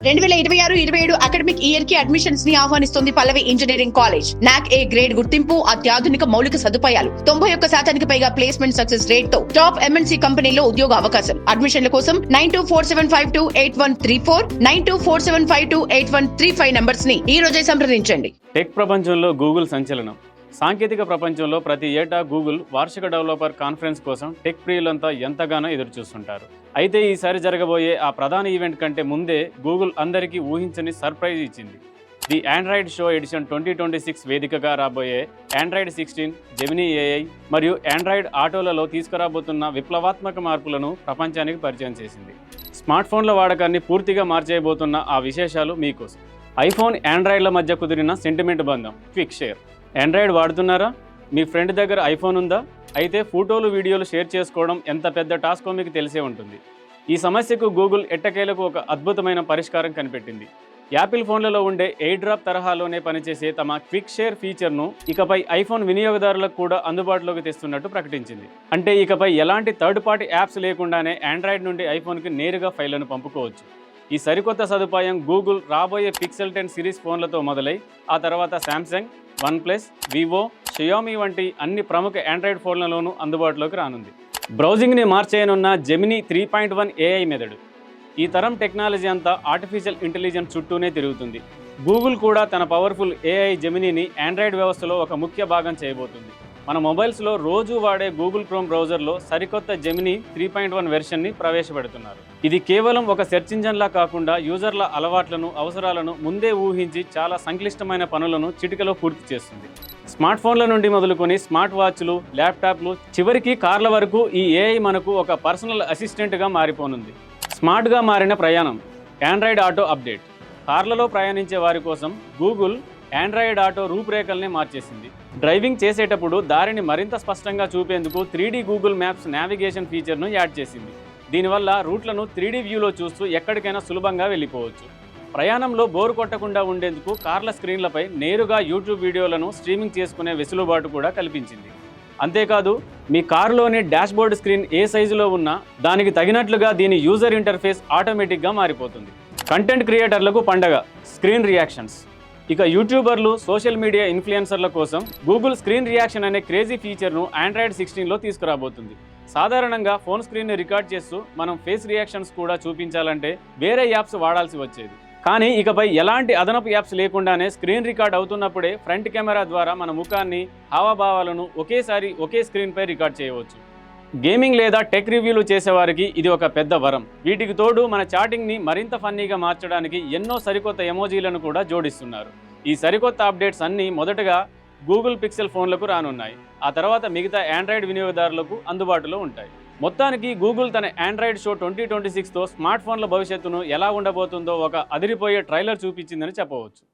2026-27 academic year కి admissions ని ఆహ్వానిస్తుంది పల్లవి engineering college. నాక్ ఏ గ్రేడ్ గుర్తింపు, అత్యాధునిక మౌలిక సదుపాయాలు, 91% పైగా ప్లేస్మెంట్ సక్సెస్ రేట్ తో టాప్ ఎంఎన్సీ కంపెనీలో ఉద్యోగ అవకాశం. అడ్మిషన్ల కోసం 9247528134 9247528135 నంబర్స్ ని ఈ రోజే సంప్రదించండి. టెక్ ప్రపంచంలో గూగుల్ సంచలనం. సాంకేతిక ప్రపంచంలో ప్రతి ఏటా గూగుల్ వార్షిక డెవలపర్ కాన్ఫరెన్స్ కోసం టెక్ ప్రియులంతా ఎంతగానో ఎదురుచూస్తుంటారు. అయితే ఈసారి జరగబోయే ఆ ప్రధాన ఈవెంట్ కంటే ముందే గూగుల్ అందరికీ ఊహించని సర్ప్రైజ్ ఇచ్చింది. ది ఆండ్రాయిడ్ షో ఎడిషన్ 2026 వేదికగా రాబోయే ఆండ్రాయిడ్ 16, జెమినీ ఏఐ మరియు ఆండ్రాయిడ్ ఆటోలలో తీసుకురాబోతున్న విప్లవాత్మక మార్పులను ప్రపంచానికి పరిచయం చేసింది. స్మార్ట్ ఫోన్ల వాడకాన్ని పూర్తిగా మార్చేయబోతున్న ఆ విశేషాలు మీకోసం. ఐఫోన్, ఆండ్రాయిడ్ల మధ్య కుదిరిన సెంటిమెంట్ బంధం. Quick share. ఆండ్రాయిడ్ వాడుతున్నారా? మీ ఫ్రెండ్ దగ్గర ఐఫోన్ ఉందా? అయితే ఫోటోలు, వీడియోలు షేర్ చేసుకోవడం ఎంత పెద్ద టాస్కో మీకు తెలిసే ఉంటుంది. ఈ సమస్యకు గూగుల్ ఎట్టకేలకు ఒక అద్భుతమైన పరిష్కారం కనిపెట్టింది. యాపిల్ ఫోన్లలో ఉండే ఎయిర్ డ్రాప్ తరహాలోనే పనిచేసే తమ క్విక్ షేర్ ఫీచర్ను ఇకపై ఐఫోన్ వినియోగదారులకు కూడా అందుబాటులోకి తెస్తున్నట్టు ప్రకటించింది. అంటే ఇకపై ఎలాంటి థర్డ్ పార్టీ యాప్స్ లేకుండానే ఆండ్రాయిడ్ నుండి ఐఫోన్కి నేరుగా ఫైళ్లను పంపుకోవచ్చు. ఈ సరికొత్త సదుపాయం గూగుల్ రాబోయే పిక్సెల్ 10 సిరీస్ ఫోన్లతో మొదలై ఆ తర్వాత శాంసంగ్, వన్ప్లస్, వివో, షియోమి వంటి అన్ని ప్రముఖ ఆండ్రాయిడ్ ఫోన్లలోనూ అందుబాటులోకి రానుంది. బ్రౌజింగ్ని మార్చేయనున్న జెమినీ 3.1 ఏఐ మెథడ్. ఈ తరం టెక్నాలజీ అంతా ఆర్టిఫిషియల్ ఇంటెలిజెన్స్ చుట్టూనే తిరుగుతుంది. గూగుల్ కూడా తన పవర్ఫుల్ ఏఐ జెమినీని ఆండ్రాయిడ్ వ్యవస్థలో ఒక ముఖ్య భాగం చేయబోతుంది. మన మొబైల్స్లో రోజు వాడే గూగుల్ క్రోమ్ బ్రౌజర్లో సరికొత్త జెమినీ 3.1 వెర్షన్ని ప్రవేశపెడుతున్నారు. ఇది కేవలం ఒక సెర్చ్ ఇంజన్లా కాకుండా యూజర్ల అలవాట్లను, అవసరాలను ముందే ఊహించి చాలా సంక్లిష్టమైన పనులను చిటికలో పూర్తి చేస్తుంది. స్మార్ట్ ఫోన్ల నుండి మొదలుకొని స్మార్ట్ వాచ్లు, ల్యాప్టాప్లు, చివరికి కార్ల వరకు ఈ ఏఐ మనకు ఒక పర్సనల్ అసిస్టెంట్గా మారిపోనుంది. స్మార్ట్గా మారిన ప్రయాణం. Android auto update. కార్లలో ప్రయాణించే వారి కోసం గూగుల్ ఆండ్రాయిడ్ ఆటో రూపురేఖల్ని మార్చేసింది. డ్రైవింగ్ చేసేటప్పుడు దారిని మరింత స్పష్టంగా చూపేందుకు 3D గూగుల్ మ్యాప్స్ నావిగేషన్ ఫీచర్ను యాడ్ చేసింది. దీనివల్ల రూట్లను 3D వ్యూలో చూస్తూ ఎక్కడికైనా సులభంగా వెళ్ళిపోవచ్చు. ప్రయాణంలో బోరు కొట్టకుండా ఉండేందుకు కార్ల స్క్రీన్లపై నేరుగా యూట్యూబ్ వీడియోలను స్ట్రీమింగ్ చేసుకునే వెసులుబాటు కూడా కల్పించింది. అంతేకాదు, మీ కారులోని డాష్బోర్డ్ స్క్రీన్ ఏ సైజులో ఉన్నా దానికి తగినట్లుగా దీని యూజర్ ఇంటర్ఫేస్ ఆటోమేటిక్గా మారిపోతుంది. కంటెంట్ క్రియేటర్లకు పండగ. Screen reactions. ఇక యూట్యూబర్లు, సోషల్ మీడియా ఇన్ఫ్లుయెన్సర్ల కోసం గూగుల్ స్క్రీన్ రియాక్షన్ అనే క్రేజీ ఫీచర్ను ఆండ్రాయిడ్ 16లో తీసుకురాబోతుంది. సాధారణంగా ఫోన్ స్క్రీన్ని రికార్డ్ చేస్తూ మనం ఫేస్ రియాక్షన్స్ కూడా చూపించాలంటే వేరే యాప్స్ వాడాల్సి వచ్చేది. కానీ ఇకపై ఎలాంటి అదనపు యాప్స్ లేకుండానే స్క్రీన్ రికార్డ్ అవుతున్నప్పుడే ఫ్రంట్ కెమెరా ద్వారా మన ముఖాన్ని, హావభావాలను ఒకేసారి ఒకే స్క్రీన్పై రికార్డ్ చేయవచ్చు. గేమింగ్ లేదా టెక్ రివ్యూలు చేసేవారికి ఇది ఒక పెద్ద వరం. వీటికి తోడు మన చాటింగ్ని మరింత ఫన్నీగా మార్చడానికి ఎన్నో సరికొత్త ఎమోజీలను కూడా జోడిస్తున్నారు. ఈ సరికొత్త అప్డేట్స్ అన్నీ మొదటగా గూగుల్ పిక్సెల్ ఫోన్లకు రానున్నాయి. ఆ తర్వాత మిగతా ఆండ్రాయిడ్ వినియోగదారులకు అందుబాటులో ఉంటాయి. మొత్తానికి గూగుల్ తన ఆండ్రాయిడ్ షో 2026తో స్మార్ట్ ఫోన్ల భవిష్యత్తును ఎలా ఉండబోతుందో ఒక అదిరిపోయే ట్రైలర్ చూపించిందని చెప్పవచ్చు.